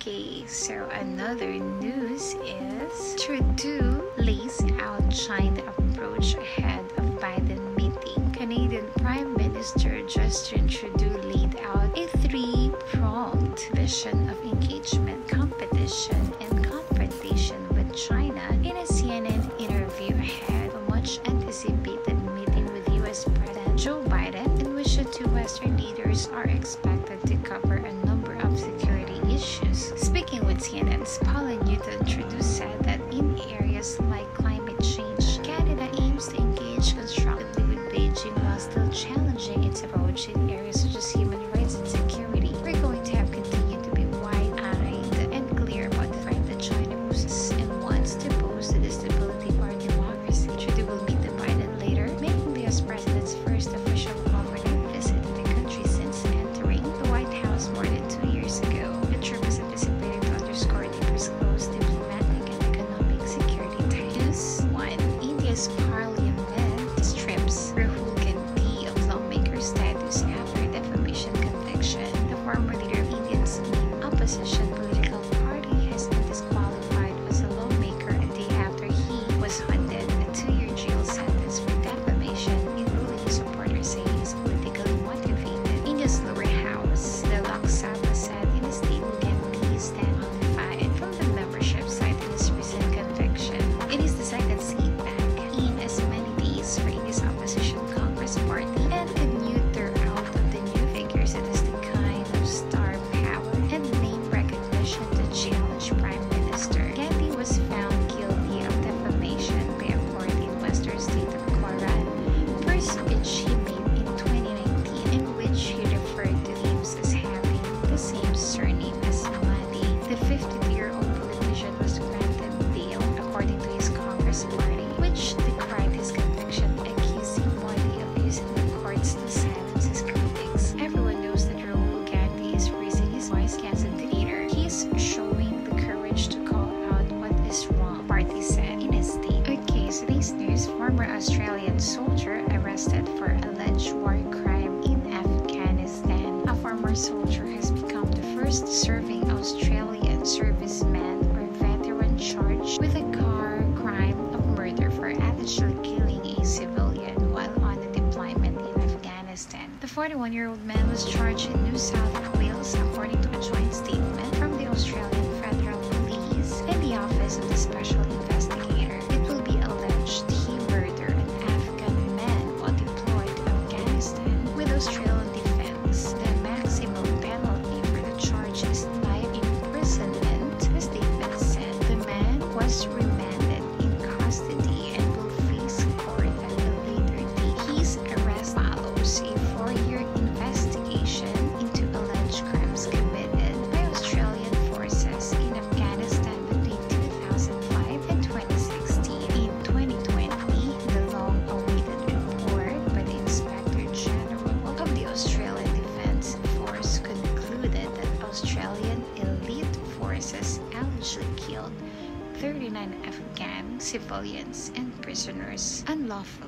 Okay, so another news is Trudeau lays out China approach ahead of Biden meeting. Canadian Prime Minister Justin Trudeau laid out a three-pronged vision of engagement, competition, and confrontation with China in a CNN interview ahead of a much-anticipated meeting with U.S. President Joe Biden, in which the two Western leaders are expected to cover a number of security issues. Speaking with CNN's Paula Newton, Trudeau said that in areas like climate change, Canada aims to engage constructively with Beijing while still challenging its approach in areas such as human rights and security. We're going to have continued to be wide-eyed and clear about the threat that China poses and wants to pose to the stability of our democracy. Trudeau will meet the Biden later, making the U.S. president's first official government visit to the country since entering the White House more than 2 years ago. The trip is anticipated to underscore deeper close diplomatic and economic security ties. 1. India's parliament strips Rahul Gandhi of lawmaker status after defamation conviction. The former leader of India's main opposition political party has been disqualified as a lawmaker a day after he was handed a 2-year jail sentence for defamation, in ruling his supporters say he is politically motivated. India's lower house, the Lok Sabha, said in a statement Gandhi is disqualified from the membership citing his recent conviction. It is the second seat back in as many days for India's opposition Congress party, and could neuter out of the new figures that is the kind of star power and name recognition to challenge Prime Minister. Gandhi was found guilty of defamation by a court in western state of Gujarat for a speech he made in 2019 in which he referred to James as having the same surname as Modi. The 52-year-old politician was granted bail according to his Congress party, which decried his conviction, accusing Modi of using the courts to silence his critics. Everyone knows that Rahul Gandhi is raising his voice against the dictator. He is showing the courage to call out what is wrong, party said in a statement. Okay, so this news: former Australian soldier arrested for alleged war crime in Afghanistan. A former soldier has become the first serving Australian serviceman or veteran charged with a car crime of murder for allegedly killing a civilian while on a deployment in Afghanistan. The 41-year-old man was charged in New South Wales according to a joint statement from the Australian Federal Police and the Office of the Special Investigator. It will be alleged he murdered an Afghan man while deployed to Afghanistan with Australian defense. The maximum penalty for the charge is life imprisonment. The statement said the man was remanded in custody and will face court at a later date. His arrest follows a 4-year investigation into alleged crimes committed by Australian forces in Afghanistan between 2005 and 2016. In 2020, the long-awaited report by the Inspector General of the Australian Defence Force concluded that Australian elite forces allegedly killed 39 Afghan civilians and prisoners unlawfully.